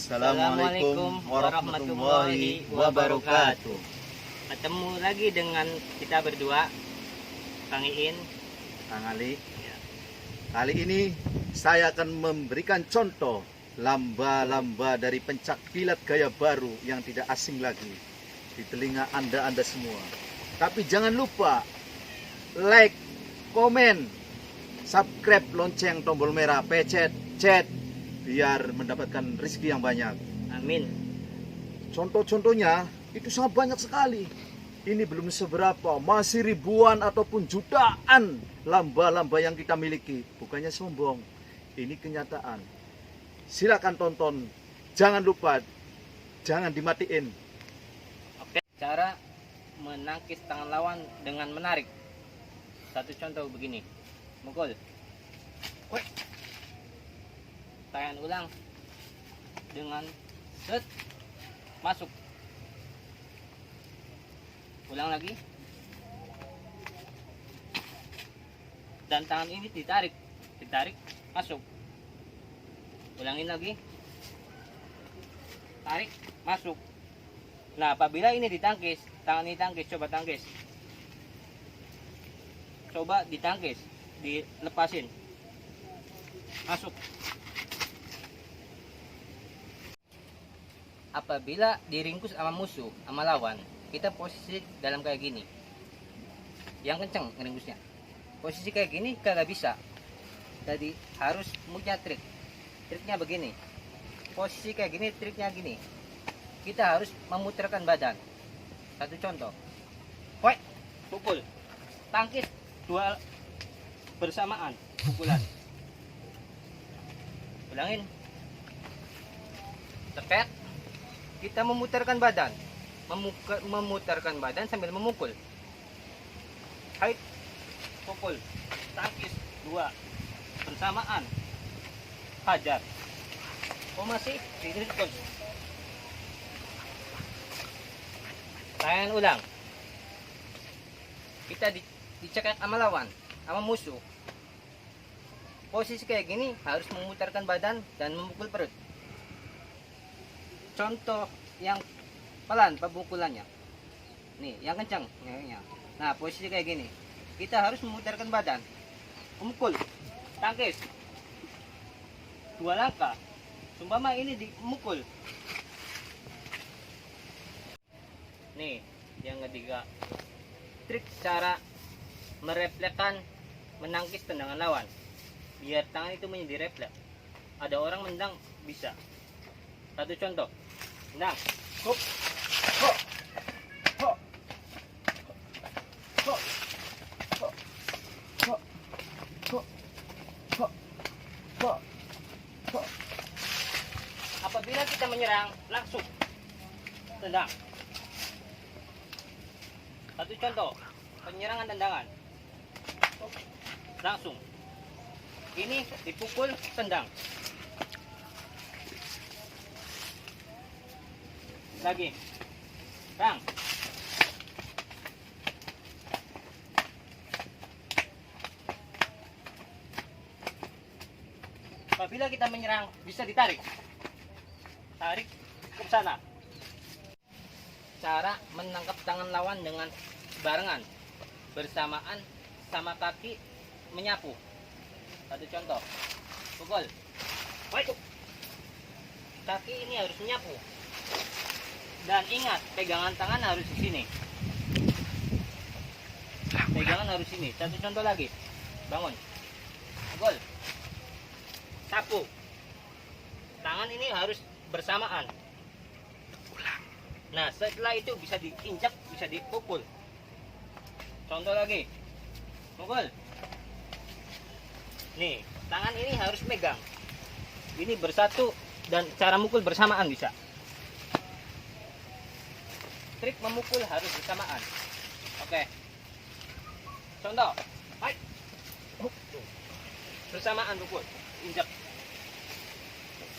Assalamualaikum warahmatullahi wabarakatuh. Ketemu lagi dengan kita berdua, Kang Iin, Kang Ali. Ya. Kali ini saya akan memberikan contoh lamba-lamba dari pencak kilat gaya baru yang tidak asing lagi di telinga Anda semua. Tapi jangan lupa like, komen, subscribe, lonceng, tombol merah, pecet, chat, biar mendapatkan rezeki yang banyak. Amin. Contoh-contohnya itu sangat banyak sekali. Ini belum seberapa, masih ribuan ataupun jutaan lamba-lamba yang kita miliki. Bukannya sombong, ini kenyataan. Silakan tonton, jangan lupa, jangan dimatiin. Oke, cara menangkis tangan lawan dengan menarik. Satu contoh begini, mukul. Woi. Tahan ulang dengan set, masuk. Ulang lagi. Dan tangan ini ditarik, masuk. Ulangin lagi. Tarik, masuk. Nah, apabila ini ditangkis, tangan ini tangkis, coba tangkis. Coba ditangkis, dilepasin. Masuk. Apabila diringkus sama musuh, sama lawan, kita posisi dalam kayak gini. Yang kenceng ngeringkusnya. Posisi kayak gini kagak bisa. Jadi harus punya trik. Triknya begini. Posisi kayak gini, triknya gini. Kita harus memutarkan badan. Satu contoh. Woi, pukul. Tangkis dua bersamaan pukulan. Ulangin. Teket. Kita memutarkan badan. Memutarkan badan sambil memukul. Hai. Pukul. Tangkis dua bersamaan. Hajar. Oh masih dirikut. Tahan ulang. Kita dicekek sama lawan, sama musuh. Posisi kayak gini harus memutarkan badan dan memukul perut. Contoh yang pelan pemukulannya. Nih, yang kencang. Nah, posisi kayak gini. Kita harus memutarkan badan. Memukul. Tangkis. Dua langkah. Sumpama ini dimukul. Nih, yang ketiga. Trik cara mereflekskan menangkis tendangan lawan. Biar tangan itu menjadi refleks. Ada orang mendang bisa. Satu contoh. Tendang. Hup. Ho. Ho. Ho. Ho. Ho. Ho. Ho. Ho. Ho. Apabila kita menyerang, langsung tendang. Satu contoh, penyerangan tendangan. Langsung. Ini dipukul, tendang. Lagi. Bang. Apabila kita menyerang, bisa ditarik. Tarik ke sana. Cara menangkap tangan lawan dengan barengan. Bersamaan sama kaki menyapu. Satu contoh. Pukul. Woi. Kaki ini harus menyapu. Dan ingat, pegangan tangan harus di sini. Pegangan harus sini. Satu contoh lagi. Bangun. Pukul. Sapu. Tangan ini harus bersamaan. Nah, setelah itu bisa diinjak, bisa dipukul. Contoh lagi. Pukul. Nih, tangan ini harus megang. Ini bersatu dan cara mukul bersamaan bisa. Trik memukul harus bersamaan. Oke. Contoh. Hai. Bersamaan pukul. Injak.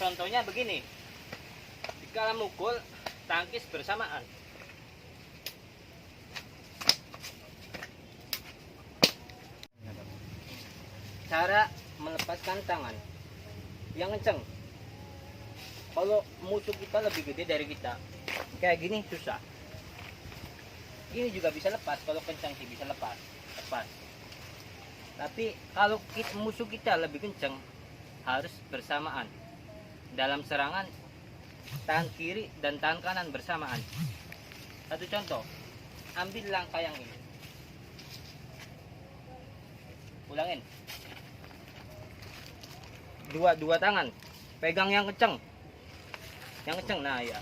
Contohnya begini. Jika mukul, tangkis bersamaan. Cara melepaskan tangan yang kenceng. kalau musuh kita lebih gede dari kita, kayak gini susah. Ini juga bisa lepas, kalau kencang sih bisa lepas. Tapi kalau musuh kita lebih kencang, harus bersamaan. Dalam serangan, tangan kiri dan tangan kanan bersamaan. Satu contoh, ambil langkah yang ini. Ulangin. Dua tangan, pegang yang kencang. Nah ya,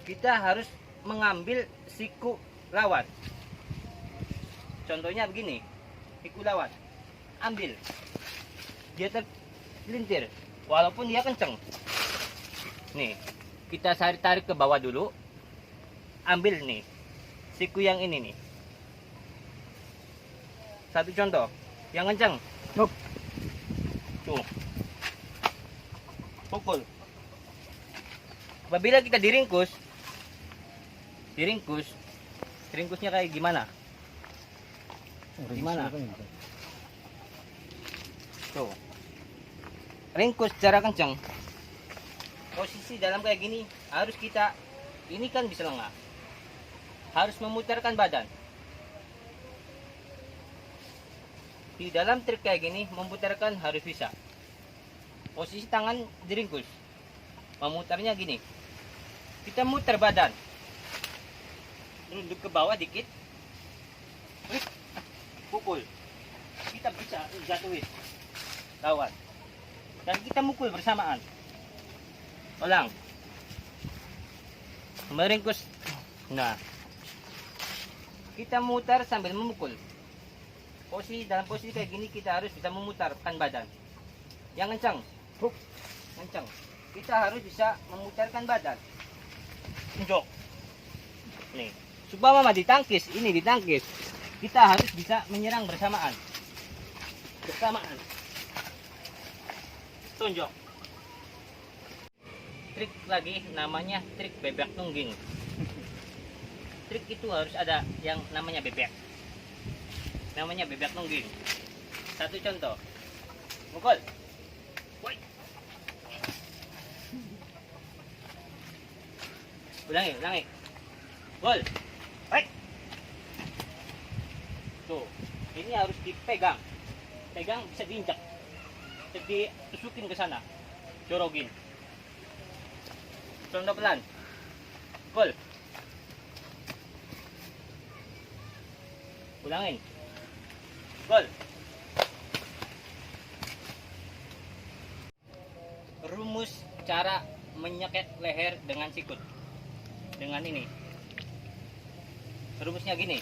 kita harus mengambil siku lawan. Contohnya begini, siku lawan, ambil, dia terlintir walaupun dia kenceng. Nih, kita tarik ke bawah dulu, ambil nih siku yang ini nih. Satu contoh yang kenceng, tuh, pukul. Apabila kita diringkusnya kayak gimana? Tuh, ringkus secara kencang. Posisi dalam kayak gini harus kita, ini kan bisa lengah, harus memutarkan badan. Di dalam trik kayak gini memutarkan harus bisa. Posisi tangan diringkus, memutarnya gini, kita muter badan, nunduk ke bawah dikit, pukul, kita bisa jatuhin lawan, dan kita mukul bersamaan. Ulang, meringkus. Nah, kita mutar sambil memukul. Dalam posisi kayak gini kita harus bisa memutarkan badan yang kencang, kencang. Kita harus bisa memutarkan badan. Jok. Nih, supaya mama ditangkis, kita harus bisa menyerang bersamaan. Tunjuk. Trik lagi namanya trik bebek tungging. Trik itu harus ada yang namanya bebek. Nungging. Satu contoh, mukul. Woi. Ulangi. Gol. Woi. Tuh, ini harus dipegang. Bisa diinjak. Jadi tusukin ke sana. Jorogin. Contoh pelan. Gol. Ulangin. Gol. Rumus cara menyeket leher dengan sikut. Dengan ini. Rumusnya gini.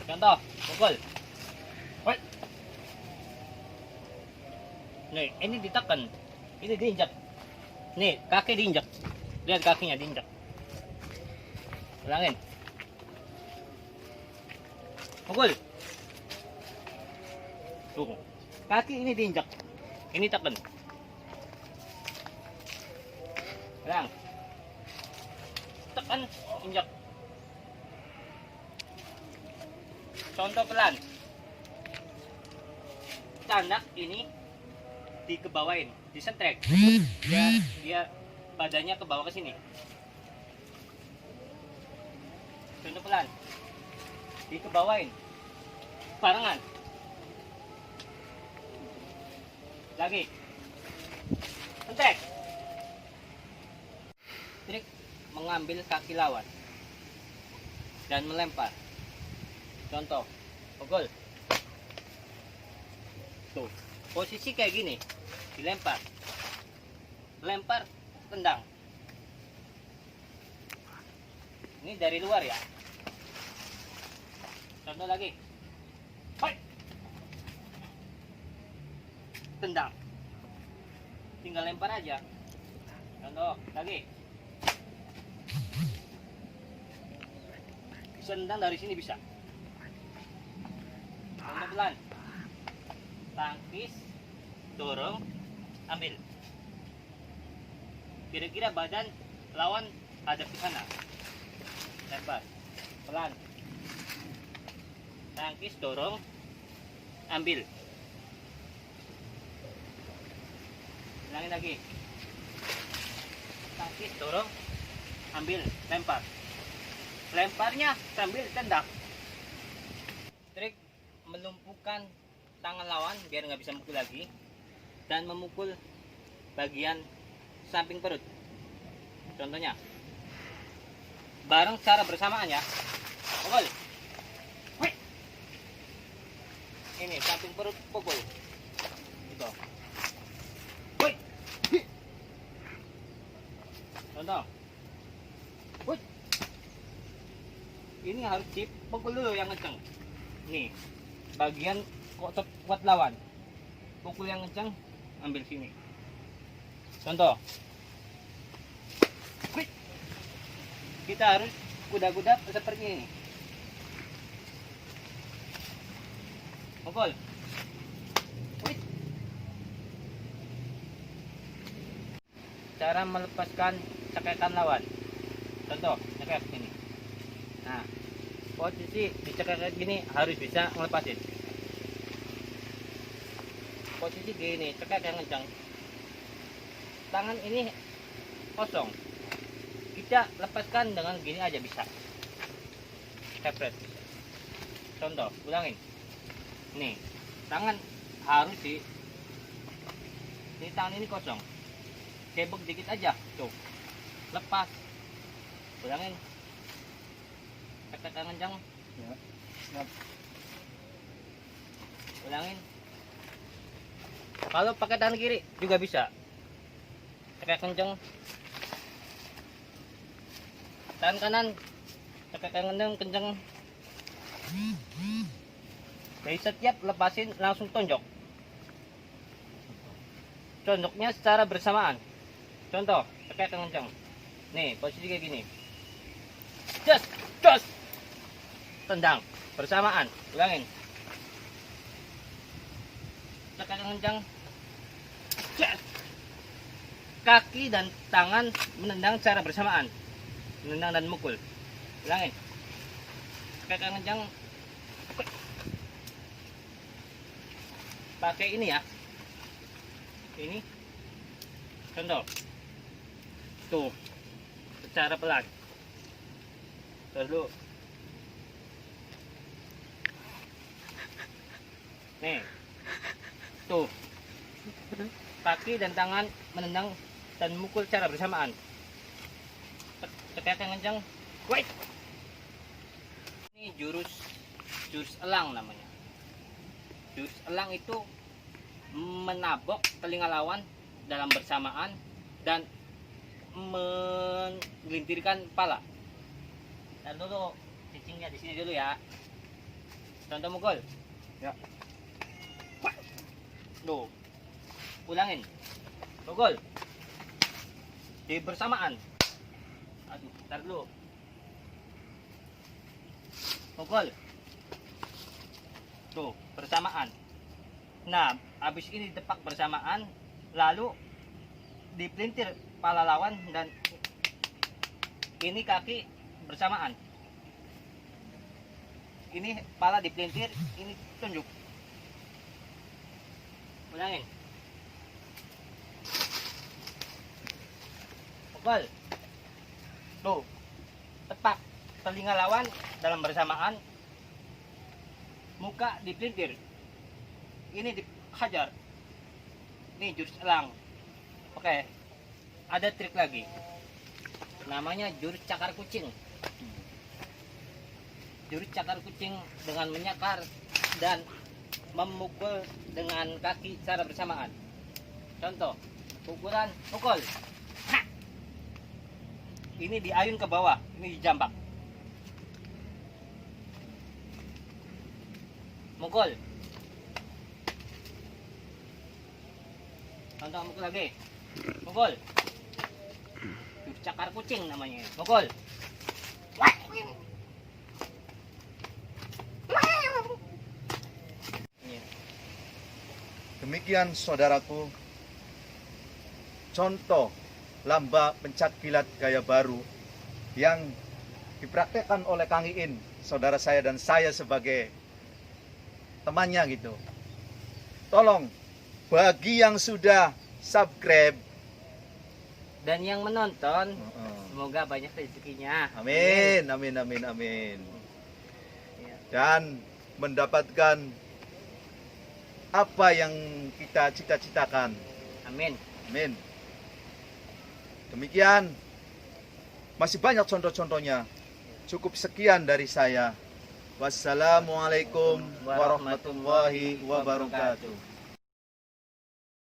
Contoh, pukul. Woi. Nih, ini ditekan. Ini diinjak. Nih, kaki diinjak. Lihat kakinya diinjak. Ulangin. Pukul. Tuh, kaki ini diinjak, ini tekan. Ulang. Tekan, injak. Contoh pelan. Tandak ini dikebawain, disentrek. Dia badannya ke bawah ke sini. Contoh pelan. Dikebawain. Barengan. Lagi. Sentrek. Trik mengambil kaki lawan dan melempar. Contoh, pukul. Tuh, posisi kayak gini, dilempar. Lempar, tendang. Ini dari luar ya. Contoh lagi. Hoi. Tendang. Tinggal lempar aja. Contoh lagi. Bisa tendang dari sini bisa. Contoh pelan. Tangkis, dorong, ambil. Kira-kira badan lawan hadap ke sana. Lempar. Pelan. Tangkis, dorong, ambil. Ulangin lagi. tangkis, dorong, ambil, lempar. Lemparnya sambil tendak. Trik melumpuhkan tangan lawan biar nggak bisa mukul lagi, dan memukul bagian samping perut. Contohnya, bareng secara bersamaan ya. Pukul. Wih. Ini samping perut pukul. Itu. Wih. Contoh. Wih. Ini harus dipukul dulu yang kenceng. Nih, bagian otot kuat lawan. Pukul yang kenceng, ambil sini. Contoh. Wih. Kita harus kuda-kuda seperti ini. Pukul. Wih. Cara melepaskan cekekan lawan. Contoh, cekek ini. Nah, posisi dicekek gini harus bisa ngelepasin. Posisi gini, cekek yang kencang. Tangan ini kosong. Kita lepaskan dengan gini aja bisa. Kepret. Contoh, ulangin. Nih, tangan harus ini tangan ini kosong. Cebok dikit aja, tuh. Lepas. Ulangin. Cekek yang kencang. Ya. Siap. Ulangin. Kalau pakai tangan kiri juga bisa. Cekek kencang. Tangan kanan cekek yang kencang. Dari setiap lepasin langsung tonjok. Tonjoknya secara bersamaan. Contoh, cekek yang kencang. Nih, posisi kayak gini. Just, just. Tendang bersamaan. Ulangin. Cekek yang kencang. Just. Kaki dan tangan menendang secara bersamaan. Menendang dan mukul. Ulangin. Cekek yang kencang. Pakai ini ya. Ini. Contoh. Tuh. Secara pelan. Terus nih. Tuh. Kaki dan tangan menendang dan mukul secara bersamaan. Cekek yang kencang. Wait. Ini jurus elang namanya. Jurus elang itu menabok telinga lawan dalam bersamaan dan menggelintirkan kepala. Dan dulu cicingnya di sini dulu ya. Contoh mukul. Ya. Tuh. Ulangin. Mukul. Di bersamaan. Aduh, ntar dulu. Mukul. Tuh, bersamaan. Nah, habis ini ditepak bersamaan, lalu dipelintir kepala lawan dan ini kaki bersamaan. Ini kepala dipelintir, ini tunjuk. Ulangin. Pukul. Tuh, tepak telinga lawan dalam bersamaan. Muka dipelintir. Ini dihajar. Ini jurus elang. Oke. Ada trik lagi. Namanya jurus cakar kucing. Jurus cakar kucing dengan menyakar dan memukul dengan kaki secara bersamaan. Contoh, pukulan pukul. Hah! Ini diayun ke bawah, ini dijambak. Mukul. Contoh mukul lagi. Mukul. Cakar kucing namanya. Mukul. Demikian saudaraku, contoh lamba pencak kilat gaya baru yang dipraktekkan oleh Kang Iin, saudara saya dan saya sebagai temannya gitu. Tolong bagi yang sudah subscribe, Dan yang menonton Heeh. semoga banyak rezekinya. Amin, amin, amin, amin. Ya. Dan mendapatkan apa yang kita cita-citakan. Amin. Amin. Demikian. Masih banyak contoh-contohnya. Cukup sekian dari saya. Wassalamualaikum warahmatullahi wabarakatuh.